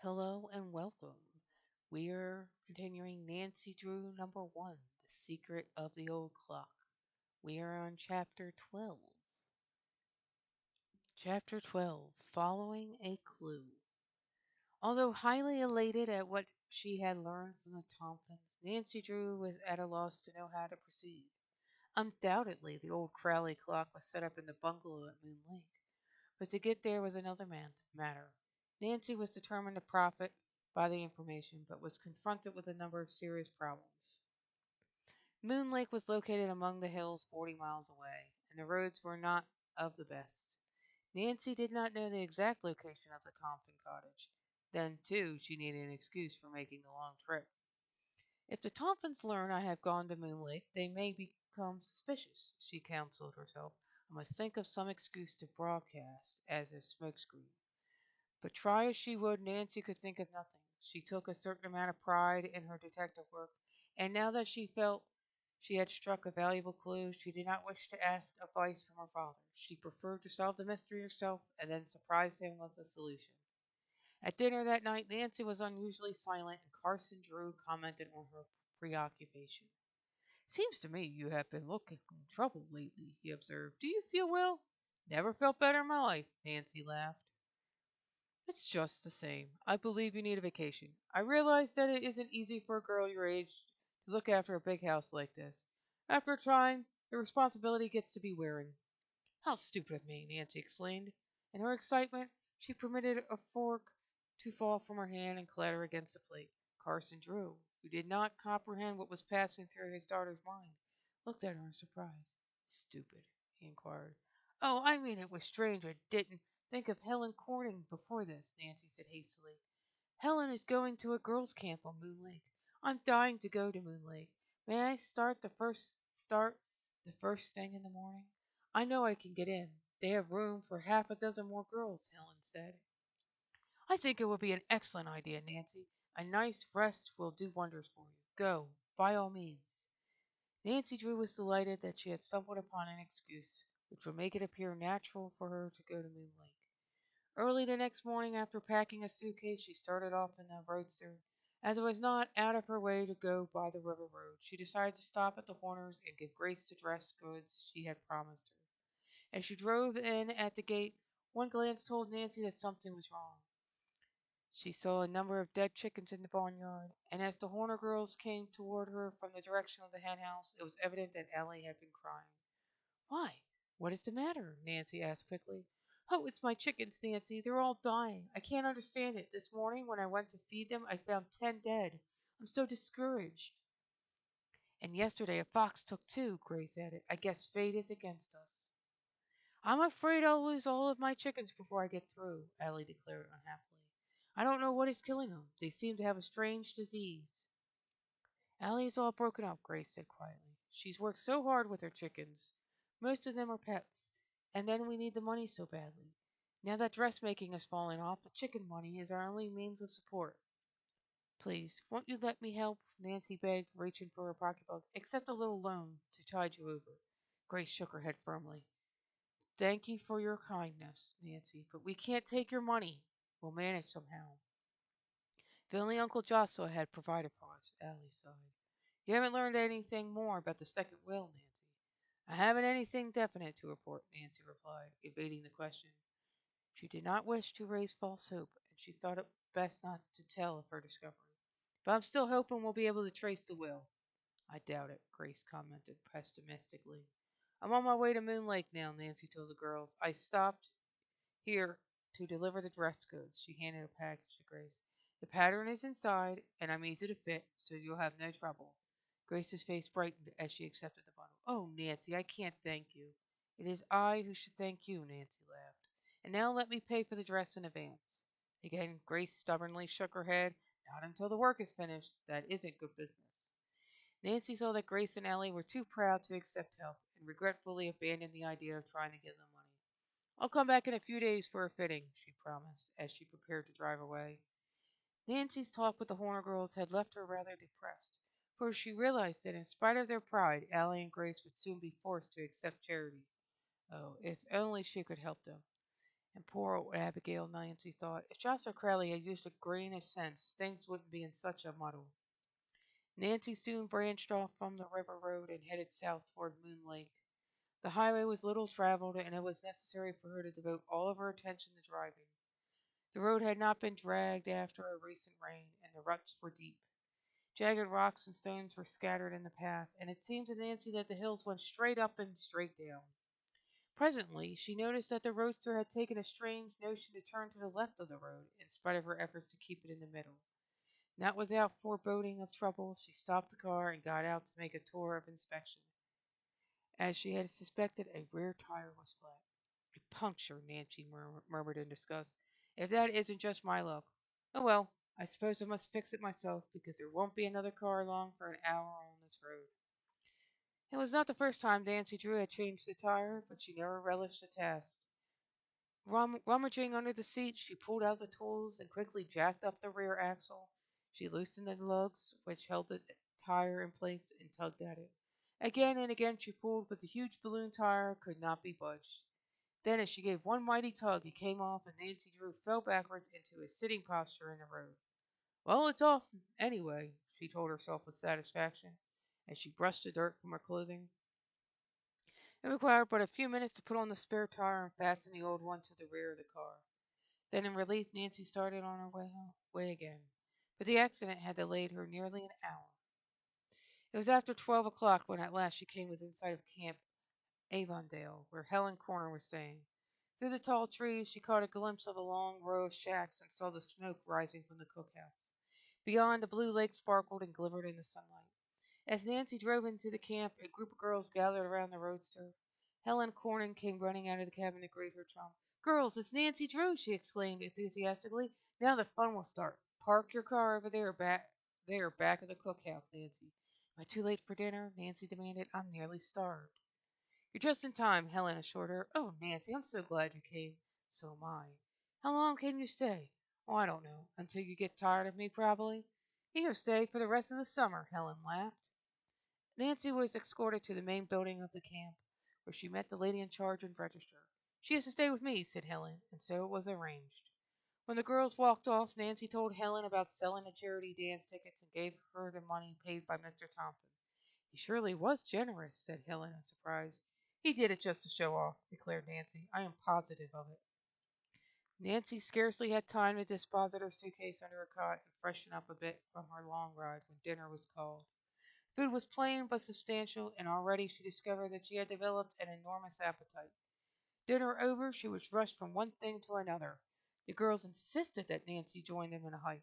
Hello and welcome. We're continuing Nancy Drew number 1, The Secret of the Old Clock. We are on chapter 12. Chapter 12, Following a Clue. Although highly elated at what she had learned from the Tompkins, Nancy Drew was at a loss to know how to proceed. Undoubtedly, the old Crowley clock was set up in the bungalow at Moon Lake. But to get there was another matter. Nancy was determined to profit by the information, but was confronted with a number of serious problems. Moon Lake was located among the hills 40 miles away, and the roads were not of the best. Nancy did not know the exact location of the Thompson cottage. Then, too, she needed an excuse for making the long trip. If the Tompkins learn I have gone to Moon Lake, they may become suspicious, she counseled herself. I must think of some excuse to broadcast as a smokescreen. But try as she would, Nancy could think of nothing. She took a certain amount of pride in her detective work, and now that she felt she had struck a valuable clue, she did not wish to ask advice from her father. She preferred to solve the mystery herself and then surprise him with the solution. At dinner that night, Nancy was unusually silent, and Carson Drew commented on her preoccupation. "Seems to me you have been looking in trouble lately," he observed. "Do you feel well?" "Never felt better in my life," Nancy laughed. "It's just the same. I believe you need a vacation. I realize that it isn't easy for a girl your age to look after a big house like this. After a time, the responsibility gets to be wearing." "How stupid of me!" Nancy exclaimed. In her excitement, she permitted a fork to fall from her hand and clatter against the plate. Carson Drew, who did not comprehend what was passing through his daughter's mind, looked at her in surprise. "Stupid?" he inquired. "Oh, I mean it was strange I didn't think of Helen Corning before this," Nancy said hastily. "Helen is going to a girls' camp on Moon Lake. I'm dying to go to Moon Lake. May I start the first thing in the morning? I know I can get in. They have room for half a dozen more girls," Helen said. "I think it would be an excellent idea, Nancy. A nice rest will do wonders for you. Go, by all means." Nancy Drew was delighted that she had stumbled upon an excuse which would make it appear natural for her to go to Moon Lake. Early the next morning, after packing a suitcase, she started off in the roadster. As it was not out of her way to go by the river road, she decided to stop at the Horners and give Grace the dress goods she had promised her. As she drove in at the gate, one glance told Nancy that something was wrong. She saw a number of dead chickens in the barnyard, and as the Horner girls came toward her from the direction of the henhouse, it was evident that Ellie had been crying. "Why, what is the matter?" Nancy asked quickly. "Oh, it's my chickens, Nancy. They're all dying. I can't understand it. This morning, when I went to feed them, I found 10 dead. I'm so discouraged." "And yesterday a fox took 2," Grace added. "I guess fate is against us." "I'm afraid I'll lose all of my chickens before I get through," Ellie declared unhappily. "I don't know what is killing them. They seem to have a strange disease." "Allie is all broken up," Grace said quietly. "She's worked so hard with her chickens. Most of them are pets. And then we need the money so badly. Now that dressmaking has fallen off, the chicken money is our only means of support." "Please, won't you let me help?" Nancy begged, reaching for her pocketbook. "Accept a little loan to tide you over." Grace shook her head firmly. "Thank you for your kindness, Nancy, but we can't take your money. We'll manage somehow." "If only Uncle Joshua had provided for us," Allie sighed. "You haven't learned anything more about the second will, Nancy?" "I haven't anything definite to report," Nancy replied, evading the question. She did not wish to raise false hope, and she thought it best not to tell of her discovery. "But I'm still hoping we'll be able to trace the will." "I doubt it," Grace commented pessimistically. "I'm on my way to Moon Lake now," Nancy told the girls. "I stopped here to deliver the dress goods." She handed a package to Grace. "The pattern is inside, and I'm easy to fit, so you'll have no trouble." Grace's face brightened as she accepted the bundle. "Oh, Nancy, I can't thank you." "It is I who should thank you," Nancy laughed. "And now let me pay for the dress in advance." Again, Grace stubbornly shook her head. "Not until the work is finished. That isn't good business." Nancy saw that Grace and Ellie were too proud to accept help, and regretfully abandoned the idea of trying to give them money. "I'll come back in a few days for a fitting," she promised, as she prepared to drive away. Nancy's talk with the Horner girls had left her rather depressed, for she realized that in spite of their pride, Allie and Grace would soon be forced to accept charity. Oh, if only she could help them. And poor old Abigail, Nancy thought. If Jocelyn Crowley had used a grain of sense, things wouldn't be in such a muddle. Nancy soon branched off from the river road and headed south toward Moon Lake. The highway was little traveled, and it was necessary for her to devote all of her attention to driving. The road had not been dragged after a recent rain, and the ruts were deep. Jagged rocks and stones were scattered in the path, and it seemed to Nancy that the hills went straight up and straight down. Presently, she noticed that the roadster had taken a strange notion to turn to the left of the road, in spite of her efforts to keep it in the middle. Not without foreboding of trouble, she stopped the car and got out to make a tour of inspection. As she had suspected, a rear tire was flat. A puncture, Nancy murmured in disgust. If that isn't just my luck. Oh well, I suppose I must fix it myself, because there won't be another car along for an hour on this road. It was not the first time Nancy Drew had changed the tire, but she never relished the task. Rummaging under the seat, she pulled out the tools and quickly jacked up the rear axle. She loosened the lugs which held the tire in place and tugged at it. Again and again she pulled, but the huge balloon tire could not be budged. Then, as she gave one mighty tug, it came off, and Nancy Drew fell backwards into a sitting posture in the road. Well, it's off, anyway, she told herself with satisfaction, as she brushed the dirt from her clothing. It required but a few minutes to put on the spare tire and fasten the old one to the rear of the car. Then, in relief, Nancy started on her way again. But the accident had delayed her nearly an hour. It was after 12 o'clock when at last she came within sight of Camp Avondale, where Helen Corner was staying. Through the tall trees she caught a glimpse of a long row of shacks and saw the smoke rising from the cookhouse. Beyond, the blue lake sparkled and glimmered in the sunlight. As Nancy drove into the camp, a group of girls gathered around the roadster. Helen Corning came running out of the cabin to greet her chum. "Girls, it's Nancy Drew!" she exclaimed enthusiastically. "Now the fun will start. Park your car over there back of the cookhouse, Nancy." "Am I too late for dinner?" Nancy demanded. "I'm nearly starved." "You're just in time," Helen assured her. "Oh, Nancy, I'm so glad you came." "So am I." "How long can you stay?" "Oh, I don't know. Until you get tired of me, probably." "You're going to stay for the rest of the summer," Helen laughed. Nancy was escorted to the main building of the camp, where she met the lady in charge and register. "She is to stay with me," said Helen, and so it was arranged. When the girls walked off, Nancy told Helen about selling the charity dance tickets and gave her the money paid by Mr. Thompson. "He surely was generous," said Helen in surprise. "He did it just to show off," declared Nancy. "I am positive of it." Nancy scarcely had time to deposit her suitcase under her cot and freshen up a bit from her long ride when dinner was called. Food was plain but substantial, and already she discovered that she had developed an enormous appetite. Dinner over, she was rushed from one thing to another. The girls insisted that Nancy join them in a hike.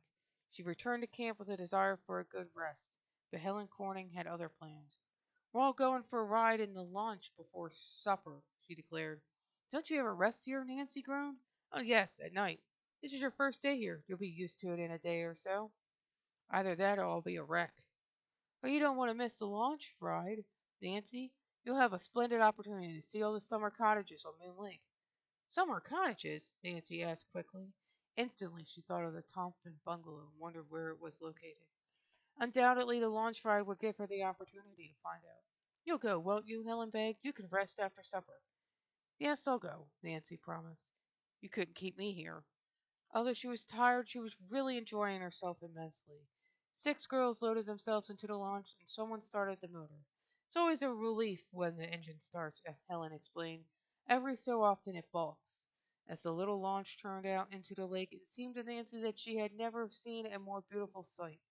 She returned to camp with a desire for a good rest, but Helen Corning had other plans. "We're all going for a ride in the launch before supper," she declared. "Don't you ever rest here?" Nancy groaned. "Oh, yes, at night. This is your first day here. You'll be used to it in a day or so." "Either that or I'll be a wreck." "Oh, you don't want to miss the launch ride, Nancy. You'll have a splendid opportunity to see all the summer cottages on Moon Lake." "Summer cottages?" Nancy asked quickly. Instantly she thought of the Thompson bungalow and wondered where it was located. Undoubtedly the launch ride would give her the opportunity to find out. "You'll go, won't you?" Helen begged. "You can rest after supper." "Yes, I'll go," Nancy promised. "You couldn't keep me here." Although she was tired, she was really enjoying herself immensely. 6 girls loaded themselves into the launch, and someone started the motor. "It's always a relief when the engine starts," Helen explained. "Every so often it balks." As the little launch turned out into the lake, it seemed to Nancy that she had never seen a more beautiful sight.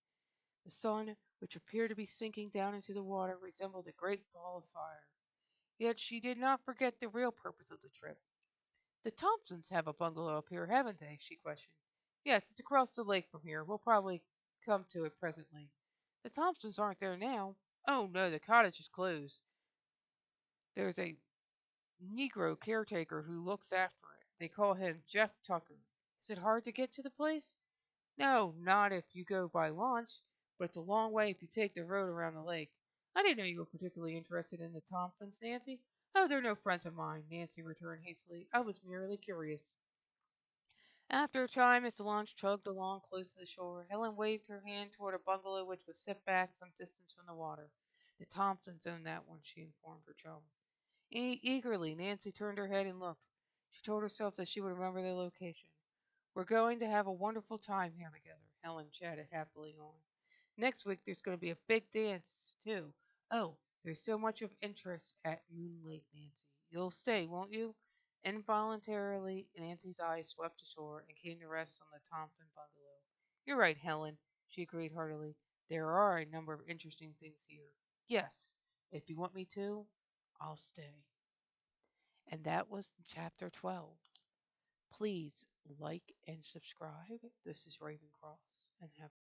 The sun, which appeared to be sinking down into the water, resembled a great ball of fire. Yet she did not forget the real purpose of the trip. "The Thompsons have a bungalow up here, haven't they?" she questioned. "Yes, it's across the lake from here. We'll probably come to it presently." "The Thompsons aren't there now." "Oh, no, the cottage is closed. There's a Negro caretaker who looks after it. They call him Jeff Tucker." "Is it hard to get to the place?" "No, not if you go by launch, but it's a long way if you take the road around the lake." "I didn't know you were particularly interested in the Thompsons, Nancy." "Oh, they're no friends of mine," Nancy returned hastily. "I was merely curious." After a time, as the launch chugged along close to the shore, Helen waved her hand toward a bungalow which was set back some distance from the water. "The Thompsons own that one," she informed her chum. Eagerly, Nancy turned her head and looked. She told herself that she would remember their location. We're going to have a wonderful time here together, Helen chatted happily on. Next week there's going to be a big dance, too. Oh, there's so much of interest at Moon Lake, Nancy. You'll stay, won't you? Involuntarily, Nancy's eyes swept ashore and came to rest on the Thompson bungalow. You're right, Helen, she agreed heartily. There are a number of interesting things here. Yes, if you want me to, I'll stay. And that was chapter 12. Please like and subscribe. This is Raven Cross, and have